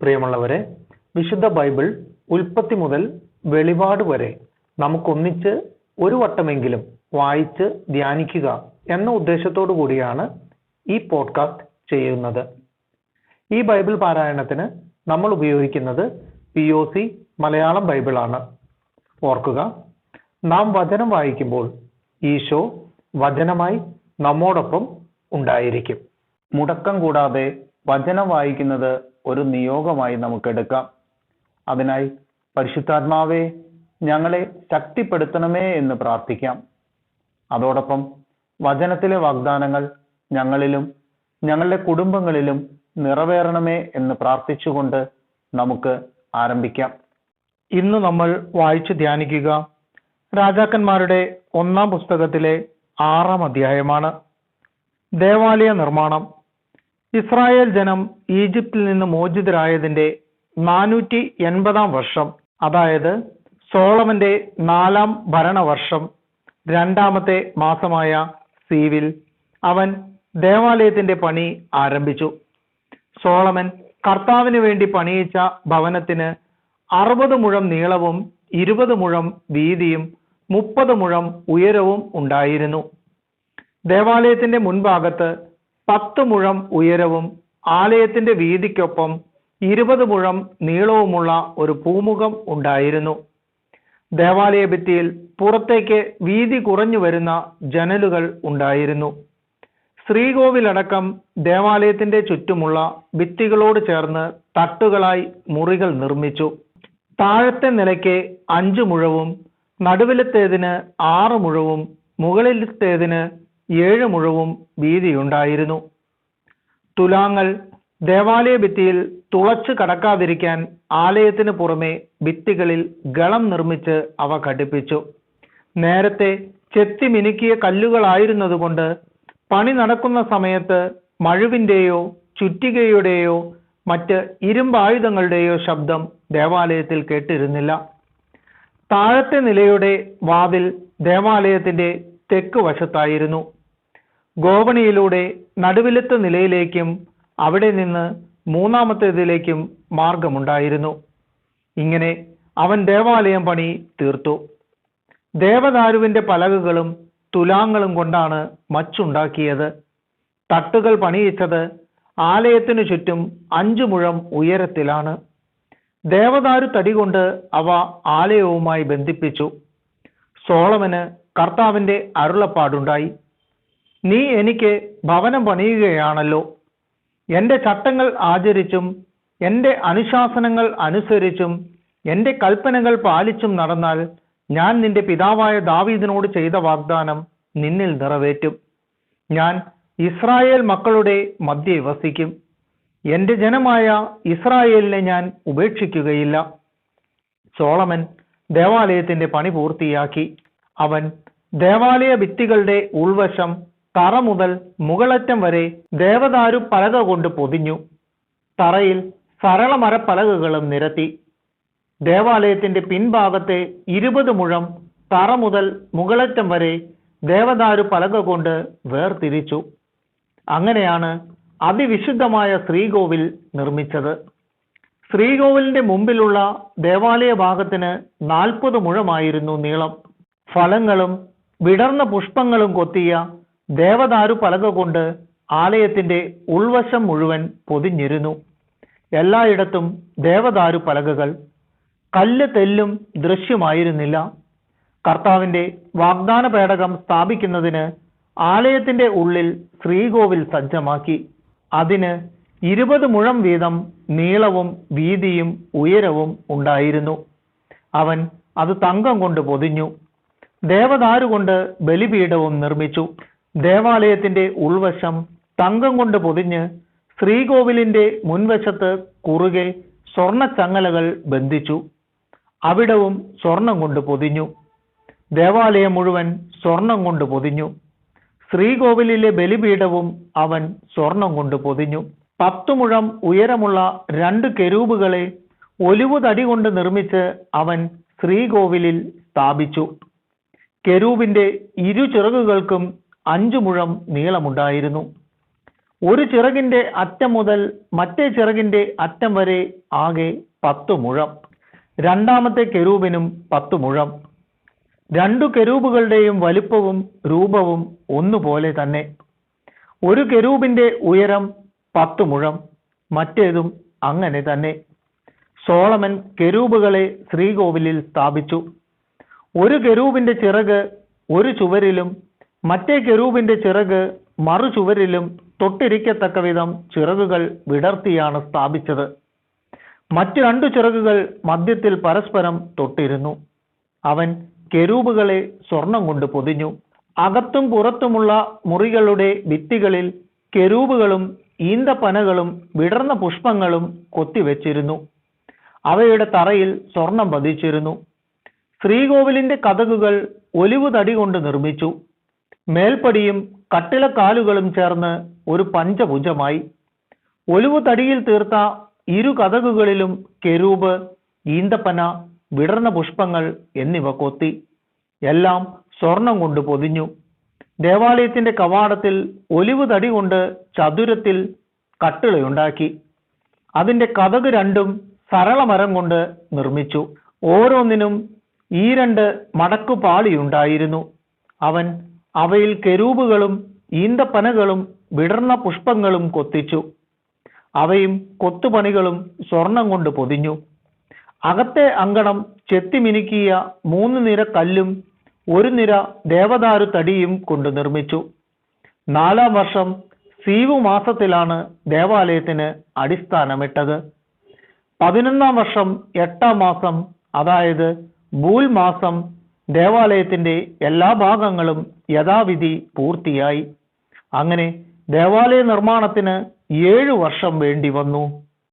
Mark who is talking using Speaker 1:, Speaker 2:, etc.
Speaker 1: പ്രിയമുള്ളവരെ, വിശുദ്ധ ബൈബിൾ ഉൽപ്പത്തി മുതൽ വെളിപാട് വരെ നമുക്കൊന്നിച്ച് ഒരു വട്ടമെങ്കിലും വായിച്ച് ധ്യാനിക്കുക എന്ന ഉദ്ദേശത്തോടു കൂടിയാണ് ഈ പോഡ്കാസ്റ്റ് ചെയ്യുന്നത്. ഈ ബൈബിൾ പാരായണത്തിന് നമ്മൾ ഉപയോഗിക്കുന്നത് POC മലയാളം ബൈബിളാണ്. ഓർക്കുക, നാം വചനം വായിക്കുമ്പോൾ ഈശോ വചനമായി നമ്മോടൊപ്പം ഉണ്ടായിരിക്കും. മുടക്കം കൂടാതെ വചനം വായിക്കുന്നത് ഒരു നിയോഗമായി നമുക്കെടുക്കാം. അതിനായി പരിശുദ്ധാത്മാവേ, ഞങ്ങളെ ശക്തിപ്പെടുത്തണമേ എന്ന് പ്രാർത്ഥിക്കാം. അതോടൊപ്പം വചനത്തിലെ വാഗ്ദാനങ്ങൾ ഞങ്ങളിലും ഞങ്ങളുടെ കുടുംബങ്ങളിലും നിറവേറണമേ എന്ന് പ്രാർത്ഥിച്ചുകൊണ്ട് നമുക്ക് ആരംഭിക്കാം. ഇന്ന് നമ്മൾ വായിച്ചു ധ്യാനിക്കുക രാജാക്കന്മാരുടെ 1-ാം പുസ്തകത്തിലെ 6-ാം അധ്യായമാണ്. ദേവാലയ നിർമ്മാണം. ഇസ്രായേൽ ജനം ഈജിപ്തിൽ നിന്ന് മോചിതരായതിന്റെ 480-ാം വർഷം, അതായത് സോളമന്റെ 4-ാം ഭരണവർഷം 2-ാമത്തെ മാസമായ സീവിൽ അവൻ ദേവാലയത്തിന്റെ പണി ആരംഭിച്ചു. സോളമൻ കർത്താവിന് വേണ്ടി പണിയിച്ച ഭവനത്തിന് 60 മുഴം നീളവും 20 മുഴം വീതിയും 30 മുഴം ഉയരവും ഉണ്ടായിരുന്നു. ദേവാലയത്തിന്റെ മുൻഭാഗത്ത് 10 മുഴം ഉയരവും ആലയത്തിന്റെ വീതിക്കൊപ്പം 20 മുഴം നീളവുമുള്ള ഒരു പൂമുഖം ഉണ്ടായിരുന്നു. ദേവാലയ ഭിത്തിയിൽ പുറത്തേക്ക് വീതി കുറഞ്ഞു വരുന്ന ജനലുകൾ ഉണ്ടായിരുന്നു. ശ്രീകോവിലടക്കം ദേവാലയത്തിന്റെ ചുറ്റുമുള്ള ഭിത്തികളോട് ചേർന്ന് തട്ടുകളായി മുറികൾ നിർമ്മിച്ചു. താഴത്തെ നിലയ്ക്ക് 5 മുഴവും നടുവിലത്തേതിന് 6 മുഴവും മുകളിലത്തേതിന് 7 മുഴവും വീതിയുണ്ടായിരുന്നു. തുലാങ്ങൾ ദേവാലയ ഭിത്തിയിൽ തുളച്ചു കടക്കാതിരിക്കാൻ ആലയത്തിന് പുറമെ ഭിത്തികളിൽ ഗളം നിർമ്മിച്ച് അവ ഘടിപ്പിച്ചു. നേരത്തെ ചെത്തി മിനുക്കിയ കല്ലുകളായിരുന്നതുകൊണ്ട് പണി നടക്കുന്ന സമയത്ത് മഴുവിന്റെയോ ചുറ്റികയുടെയോ മറ്റ് ഇരുമ്പായുധങ്ങളുടെയോ ശബ്ദം ദേവാലയത്തിൽ കേട്ടിരുന്നില്ല. താഴത്തെ നിലയുടെ വാതിൽ ദേവാലയത്തിന്റെ തെക്ക് വശത്തായിരുന്നു. ഗോവണിയിലൂടെ നടുവിലത്തെ നിലയിലേക്കും അവിടെ നിന്ന് 3-ാമത്തേതിലേക്കും മാർഗമുണ്ടായിരുന്നു. ഇങ്ങനെ അവൻ ദേവാലയം പണി തീർത്തു. ദേവദാരുവിന്റെ പലകകളും തുലാങ്ങളും കൊണ്ടാണ് മച്ചുണ്ടാക്കിയത്. തട്ടുകൾ പണിയിച്ചത് ആലയത്തിനു ചുറ്റും 5 മുഴം ഉയരത്തിലാണ്. ദേവദാരു തടി കൊണ്ട് അവ ആലയവുമായി ബന്ധിപ്പിച്ചു. സോളമന് കർത്താവിന്റെ അരുളപ്പാടുണ്ടായി: നീ എനിക്ക് ഭവനം പണിയുകയാണല്ലോ. എൻ്റെ ചട്ടങ്ങൾ ആചരിച്ചും എൻ്റെ അനുശാസനങ്ങൾ അനുസരിച്ചും എൻ്റെ കൽപ്പനകൾ പാലിച്ചും നടന്നാൽ ഞാൻ നിന്റെ പിതാവായ ദാവീദിനോട് ചെയ്ത വാഗ്ദാനം നിന്നിൽ നിറവേറ്റും. ഞാൻ ഇസ്രായേൽ മക്കളുടെ മധ്യേ വസിക്കും. എൻ്റെ ജനമായ ഇസ്രായേലിനെ ഞാൻ ഉപേക്ഷിക്കുകയില്ല. സോളമൻ ദേവാലയത്തിന്റെ പണി പൂർത്തിയാക്കി. അവൻ ദേവാലയ ഭിത്തികളുടെ ഉൾവശം തറ മുതൽ മുകളറ്റം വരെ ദേവദാരു പലക കൊണ്ട് പൊതിഞ്ഞു. തറയിൽ സരളമരപ്പലകകളും നിരത്തി. ദേവാലയത്തിന്റെ പിൻഭാഗത്തെ 20 മുഴം തറ മുതൽ മുകളറ്റം വരെ ദേവദാരു പലക കൊണ്ട് വേർതിരിച്ചു. അങ്ങനെയാണ് അതിവിശുദ്ധമായ ശ്രീകോവിൽ നിർമ്മിച്ചത്. ശ്രീകോവിലിന്റെ മുമ്പിലുള്ള ദേവാലയ ഭാഗത്തിന് 40 മുഴമായിരുന്നു നീളം. ഫലങ്ങളും വിടർന്ന പുഷ്പങ്ങളും കൊത്തിയ ദേവദാരു പലക കൊണ്ട് ആലയത്തിന്റെ ഉൾവശം മുഴുവൻ പൊതിഞ്ഞിരുന്നു. എല്ലായിടത്തും ദേവദാരു പലകകൾ. കല്ല് തെല്ലും ദൃശ്യമായിരുന്നില്ല. കർത്താവിന്റെ വാഗ്ദാന പേടകം സ്ഥാപിക്കുന്നതിന് ആലയത്തിന്റെ ഉള്ളിൽ ശ്രീകോവിൽ സജ്ജമാക്കി. അതിന് 20 മുഴം വീതം നീളവും വീതിയും ഉയരവും ഉണ്ടായിരുന്നു. അവൻ അത് തങ്കം കൊണ്ട് പൊതിഞ്ഞു. ദേവദാരു കൊണ്ട് ബലിപീഠവും നിർമ്മിച്ചു. ദേവാലയത്തിന്റെ ഉൾവശം തങ്കം കൊണ്ട് പൊതിഞ്ഞ് ശ്രീകോവിലിന്റെ മുൻവശത്ത് കുറുകെ സ്വർണച്ചങ്ങലകൾ ബന്ധിച്ചു. അവിടവും സ്വർണം കൊണ്ട് പൊതിഞ്ഞു. ദേവാലയം മുഴുവൻ സ്വർണം കൊണ്ട് പൊതിഞ്ഞു. ശ്രീകോവിലിലെ ബലിപീഠവും അവൻ സ്വർണം കൊണ്ട് പൊതിഞ്ഞു. 10 മുഴം ഉയരമുള്ള 2 കെരൂബുകളെ ഒലിവുതടി കൊണ്ട് നിർമ്മിച്ച് അവൻ ശ്രീകോവിലിൽ സ്ഥാപിച്ചു. കെരൂബിന്റെ 2 ചിറകുകൾക്കും 5 മുഴം നീളമുണ്ടായിരുന്നു. ഒരു ചിറകിന്റെ അറ്റം മുതൽ മറ്റേ ചിറകിന്റെ അറ്റം വരെ ആകെ 10 മുഴം. രണ്ടാമത്തെ കെരൂബിനും 10 മുഴം. രണ്ടു കെരൂബുകളുടെയും വലിപ്പവും രൂപവും ഒന്നുപോലെ തന്നെ. ഒരു കെരൂബിന്റെ ഉയരം 10 മുഴം, മറ്റേതും അങ്ങനെ തന്നെ. സോളമൻ കെരൂബുകളെ ശ്രീകോവിലിൽ സ്ഥാപിച്ചു. ഒരു കെരൂബിന്റെ ചിറക് ഒരു ചുവരിലും മറ്റേ കെരൂബിന്റെ ചിറക് മറു ചുവരിലും തൊട്ടിരിക്കത്തക്ക വിധം ചിറകുകൾ വിടർത്തിയാണ് സ്ഥാപിച്ചത്. മറ്റു രണ്ടു ചിറകുകൾ മധ്യത്തിൽ പരസ്പരം തൊട്ടിരുന്നു. അവൻ കെരൂബുകളെ സ്വർണം കൊണ്ട് പൊതിഞ്ഞു. അകത്തും പുറത്തുമുള്ള മുറികളുടെ ഭിത്തികളിൽ കെരൂബുകളും ഈന്തപ്പനകളും വിടർന്ന പുഷ്പങ്ങളും കൊത്തിവെച്ചിരുന്നു. അവയുടെ തറയിൽ സ്വർണം പതിച്ചിരുന്നു. ശ്രീകോവിലിന്റെ കതകുകൾ ഒലിവു തടി കൊണ്ട് നിർമ്മിച്ചു. മേൽപ്പടിയും കട്ടിളക്കാലുകളും ചേർന്ന് ഒരു പഞ്ചഭുജമായി. ഒലിവു തടിയിൽ തീർത്ത ഇരു കതകുകളിലും കെരൂബ്, ഈന്തപ്പന, വിടർന്ന പുഷ്പങ്ങൾ എന്നിവ കൊത്തി. എല്ലാം സ്വർണം കൊണ്ട് പൊതിഞ്ഞു. ദേവാലയത്തിന്റെ കവാടത്തിൽ ഒലിവു തടി കൊണ്ട് ചതുരത്തിൽ കട്ടിളയുണ്ടാക്കി. അതിന്റെ കതക് രണ്ടും സരളമരം കൊണ്ട് നിർമ്മിച്ചു. ഓരോന്നിനും ഈ 2 മടക്കുപാളിയുണ്ടായിരുന്നു. അവൻ അവയിൽ കെരൂബുകളും ഈന്തപ്പനകളും വിടർന്ന പുഷ്പങ്ങളും കൊത്തിച്ചു. അവയും കൊത്തുപണികളും സ്വർണം കൊണ്ട് പൊതിഞ്ഞു. അകത്തെ അങ്കണം ചെത്തിമിനുക്കിയ 3 നിര കല്ലും 1 നിര ദേവദാരു തടിയും കൊണ്ട് നിർമ്മിച്ചു. 4-ാം വർഷം സീവു മാസത്തിലാണ് ദേവാലയത്തിന് അടിസ്ഥാനമിട്ടത്. 11-ാം വർഷം 8-ാം മാസം, അതായത് ബൂൽ മാസം, ദേവാലയത്തിന്റെ എല്ലാ ഭാഗങ്ങളും യഥാവിധി പൂർത്തിയായി. അങ്ങനെ ദേവാലയ നിർമ്മാണത്തിന് 7 വർഷം വേണ്ടി വന്നു.